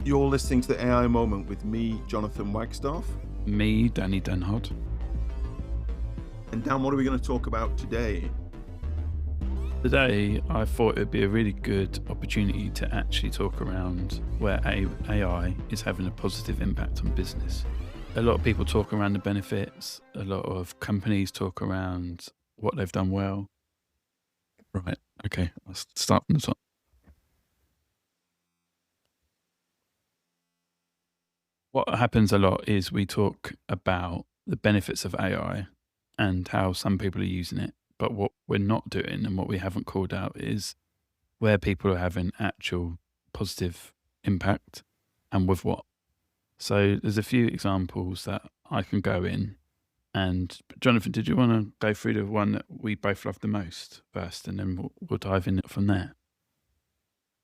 You're listening to the AI Moment with me, Jonathan Wagstaff. Me, Danny Denhard. And Dan, what are we going to talk about today? Today, I thought it would be a really good opportunity to actually talk around where AI is having a positive impact on business. A lot of people talk around the benefits. A lot of companies talk around what they've done well. Right. Okay. I'll start from the top. What happens a lot is we talk about the benefits of AI and how some people are using it. But what we're not doing and what we haven't called out is where people are having actual positive impact and with what. So there's a few examples that I can go in. And Jonathan, did you want to go through the one that we both love the most first, and then we'll dive in from there?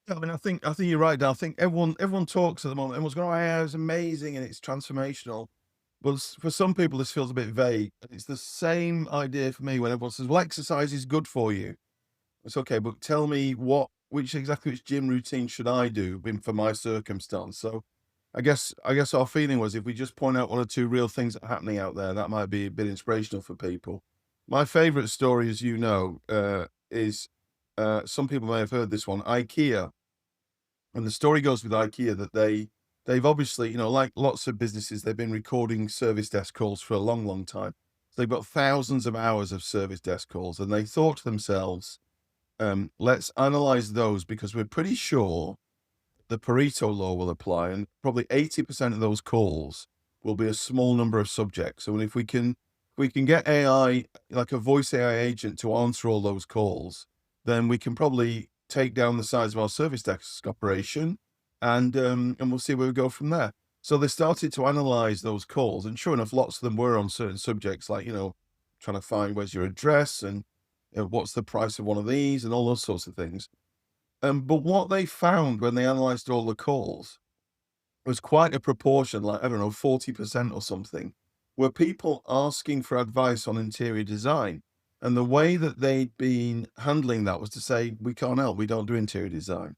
Yeah, I think you're right, Dan. I think everyone talks at the moment. Everyone's going, "Oh, AI is amazing and it's transformational." But for some people, this feels a bit vague. And it's the same idea for me when everyone says, "Well, exercise is good for you." It's okay, but tell me which gym routine should I do for my circumstance? So I guess our feeling was if we just point out one or two real things that are happening out there, that might be a bit inspirational for people. My favorite story, as you know, is some people may have heard this one, IKEA. And the story goes with IKEA that they've obviously, like lots of businesses, they've been recording service desk calls for a long, long time. So they've got thousands of hours of service desk calls, and they thought to themselves, let's analyze those because we're pretty sure the Pareto law will apply, and probably 80% of those calls will be a small number of subjects. So if we can get AI, like a voice AI agent, to answer all those calls, then we can probably take down the size of our service desk operation, and we'll see where we go from there. So they started to analyze those calls, and sure enough, lots of them were on certain subjects, like trying to find where's your address and what's the price of one of these and all those sorts of things. But what they found when they analyzed all the calls was quite a proportion, like, I don't know, 40% or something, were people asking for advice on interior design. And the way that they'd been handling that was to say, we can't help, we don't do interior design.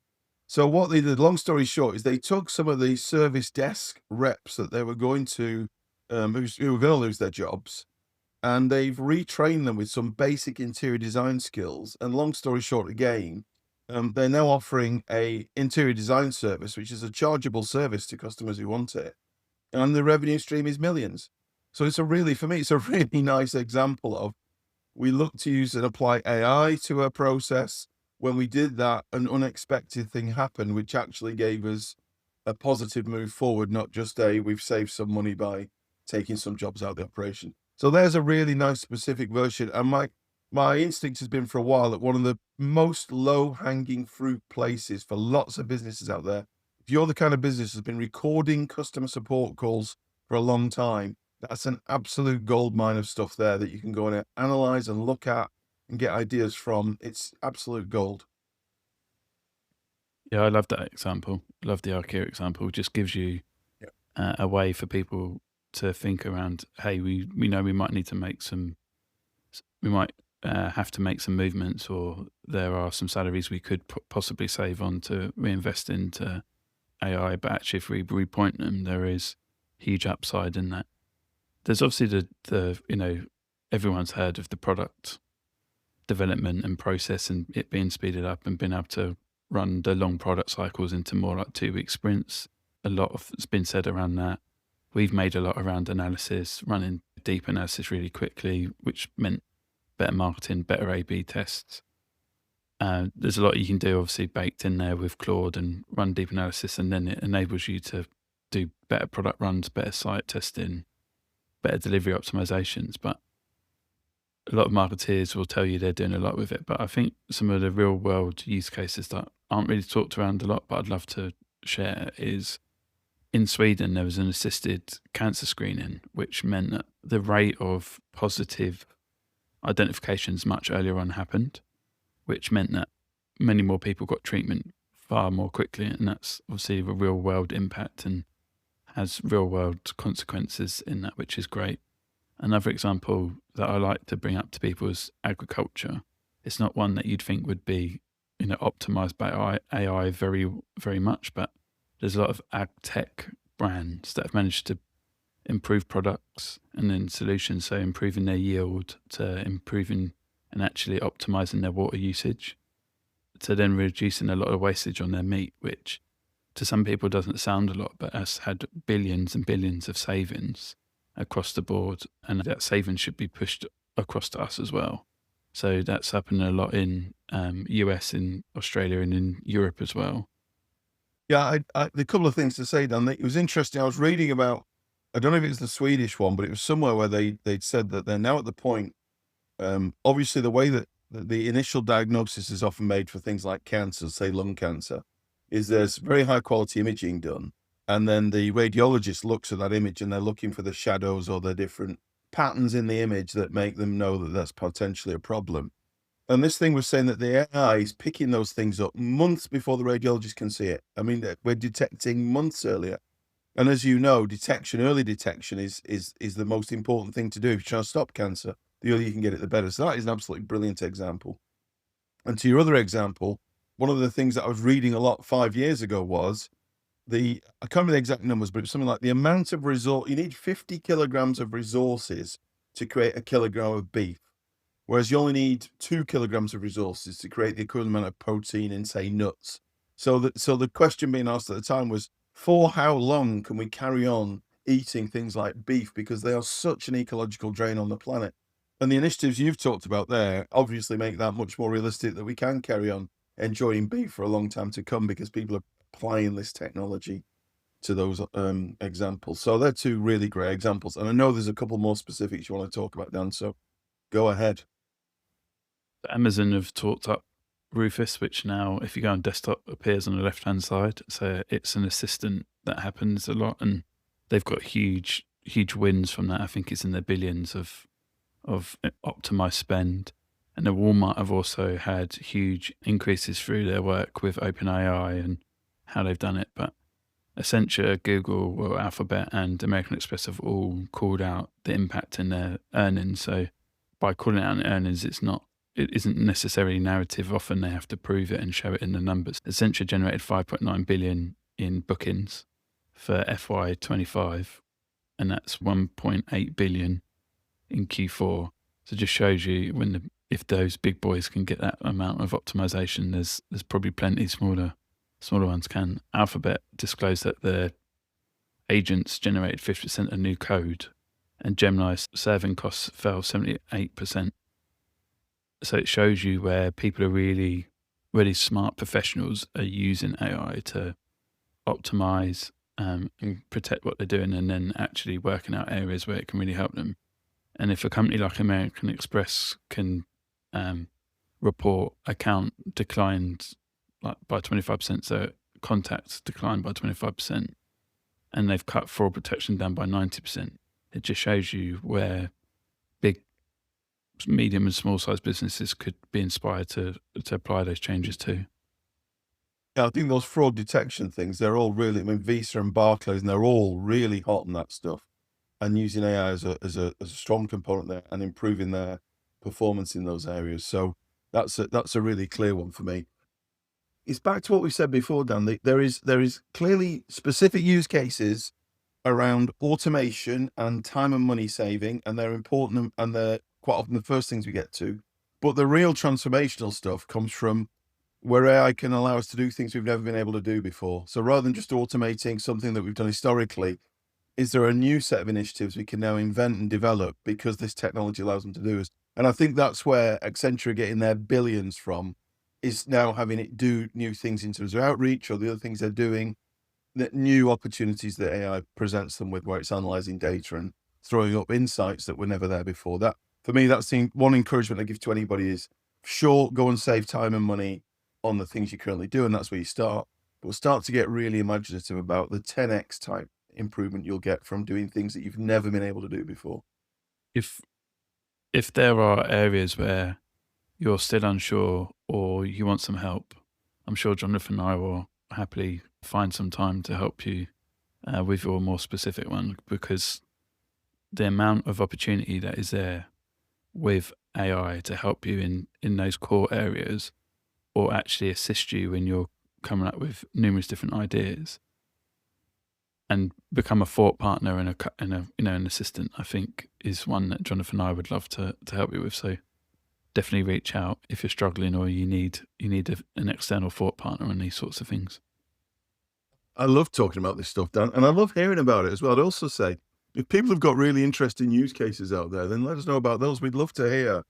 So what they did, long story short, is they took some of the service desk reps that they were going to, who were going to lose their jobs, and they've retrained them with some basic interior design skills. And long story short, again, they're now offering a interior design service, which is a chargeable service to customers who want it. And the revenue stream is millions. So for me, it's a really nice example of, we look to use and apply AI to a process. When we did that, an unexpected thing happened, which actually gave us a positive move forward, not just we've saved some money by taking some jobs out of the operation. So there's a really nice specific version. And my instinct has been for a while that one of the most low-hanging fruit places for lots of businesses out there, if you're the kind of business that's been recording customer support calls for a long time, that's an absolute gold mine of stuff there that you can go and analyze and look at and get ideas from. It's absolute gold. Yeah, I love that example. Love the IKEA example. It just gives you a way for people to think around, hey, we know we might need to make we might have to make some movements, or there are some salaries we could possibly save on to reinvest into AI. But actually, if we repoint them, there is huge upside in that. There's obviously the everyone's heard of the product development and process and it being speeded up and being able to run the long product cycles into more like 2-week sprints. A lot of it's been said around that. We've made a lot around analysis, running deep analysis really quickly, which meant better marketing, better A/B tests. There's a lot you can do, obviously, baked in there with Claude and run deep analysis, and then it enables you to do better product runs, better site testing, better delivery optimizations. But a lot of marketeers will tell you they're doing a lot with it. But I think some of the real world use cases that aren't really talked around a lot, but I'd love to share, is in Sweden, there was an assisted cancer screening, which meant that the rate of positive identifications much earlier on happened, which meant that many more people got treatment far more quickly. And that's obviously a real world impact and has real world consequences in that, which is great. Another example that I like to bring up to people is agriculture. It's not one that you'd think would be, optimized by AI very, very much, but there's a lot of AgTech brands that have managed to improve products and then solutions, so improving their yield to improving and actually optimizing their water usage to then reducing a lot of wastage on their meat, which to some people doesn't sound a lot, but has had billions and billions of savings across the board, and that savings should be pushed across to us as well. So that's happening a lot in US, in Australia, and in Europe as well. Yeah, a couple of things to say, Dan. It was interesting. I was reading about, I don't know if it's the Swedish one, but it was somewhere where they'd said that they're now at the point. Obviously, the way that the initial diagnosis is often made for things like cancer, say lung cancer, is there's very high quality imaging done, and then the radiologist looks at that image and they're looking for the shadows or the different patterns in the image that make them know that that's potentially a problem. And this thing was saying that the AI is picking those things up months before the radiologist can see it. I mean, we're detecting months earlier. And as you know, early detection is the most important thing to do if you're trying to stop cancer. The earlier you can get it, the better. So that is an absolutely brilliant example. And to your other example, one of the things that I was reading a lot 5 years ago was I can't remember the exact numbers, but it was something like the amount of resource, you need 50 kilograms of resources to create a kilogram of beef. Whereas you only need 2 kilograms of resources to create the equivalent amount of protein in, say, nuts. So the question being asked at the time was, for how long can we carry on eating things like beef? Because they are such an ecological drain on the planet. And the initiatives you've talked about there obviously make that much more realistic that we can carry on enjoying beef for a long time to come because people are applying this technology to those examples. So they're two really great examples. And I know there's a couple more specifics you want to talk about, Dan, so go ahead. Amazon have talked up Rufus, which now, if you go on desktop, appears on the left-hand side. So it's an assistant that happens a lot, and they've got huge wins from that. I think it's in the billions of optimized spend. And the Walmart have also had huge increases through their work with OpenAI and how they've done it. But Accenture, Google, well, Alphabet, and American Express have all called out the impact in their earnings. So by calling it out in earnings, it isn't necessarily narrative. Often they have to prove it and show it in the numbers. Accenture generated 5.9 billion in bookings for FY25, and that's 1.8 billion in Q4. So it just shows you if those big boys can get that amount of optimization, there's probably plenty smaller ones can. Alphabet disclosed that their agents generated 50% of new code, and Gemini's serving costs fell 78%. So it shows you where people are really smart professionals are using AI to optimize and protect what they're doing, and then actually working out areas where it can really help them. And if a company like American Express can report account declined like by 25%, so contacts declined by 25%, and they've cut fraud protection down by 90%, it just shows you where big, medium and small size businesses could be inspired to apply those changes too. Yeah, I think those fraud detection things, they're all really, I mean, Visa and Barclays, and they're all really hot on that stuff and using AI as a strong component there and improving their performance in those areas. So that's a really clear one for me. It's back to what we said before, Dan. There is clearly specific use cases around automation and time and money saving, and they're important and they're quite often the first things we get to. But the real transformational stuff comes from where AI can allow us to do things we've never been able to do before. So rather than just automating something that we've done historically, is there a new set of initiatives we can now invent and develop because this technology allows them to do it? And I think that's where Accenture are getting their billions from, is now having it do new things in terms of outreach or the other things they're doing, that new opportunities that AI presents them with, where it's analyzing data and throwing up insights that were never there before. That, for me, that's the one encouragement I give to anybody is, sure, go and save time and money on the things you currently do, and that's where you start. But start to get really imaginative about the 10x type improvement you'll get from doing things that you've never been able to do before. If there are areas where you're still unsure or you want some help, I'm sure Jonathan and I will happily find some time to help you with your more specific one, because the amount of opportunity that is there with AI to help you in those core areas, or actually assist you when you're coming up with numerous different ideas, and become a thought partner and an assistant, I think is one that Jonathan and I would love to help you with. So definitely reach out if you're struggling or you need an external thought partner on these sorts of things. I love talking about this stuff, Dan, and I love hearing about it as well. I'd also say, if people have got really interesting use cases out there, then let us know about those. We'd love to hear.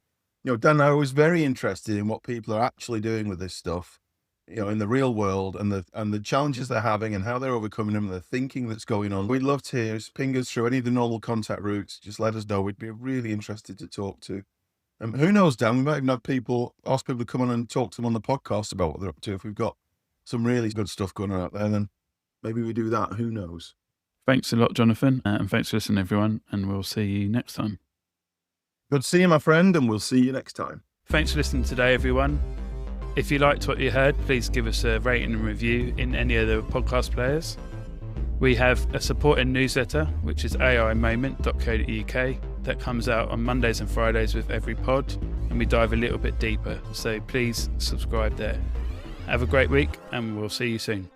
Dan and I was very interested in what people are actually doing with this stuff, in the real world, and the challenges they're having and how they're overcoming them, and the thinking that's going on. We'd love to hear. Just ping us through any of the normal contact routes. Just let us know. We'd be really interested to talk to. Who knows, Dan? We might even have ask people to come on and talk to them on the podcast about what they're up to. If we've got some really good stuff going on out there, then maybe we do that. Who knows? Thanks a lot, Jonathan, and thanks for listening, everyone, and we'll see you next time. Good to see you, my friend, and we'll see you next time. Thanks for listening today, everyone. If you liked what you heard, please give us a rating and review in any of the podcast players. We have a supporting newsletter, which is aimoment.co.uk, that comes out on Mondays and Fridays with every pod, and we dive a little bit deeper, so please subscribe there. Have a great week, and we'll see you soon.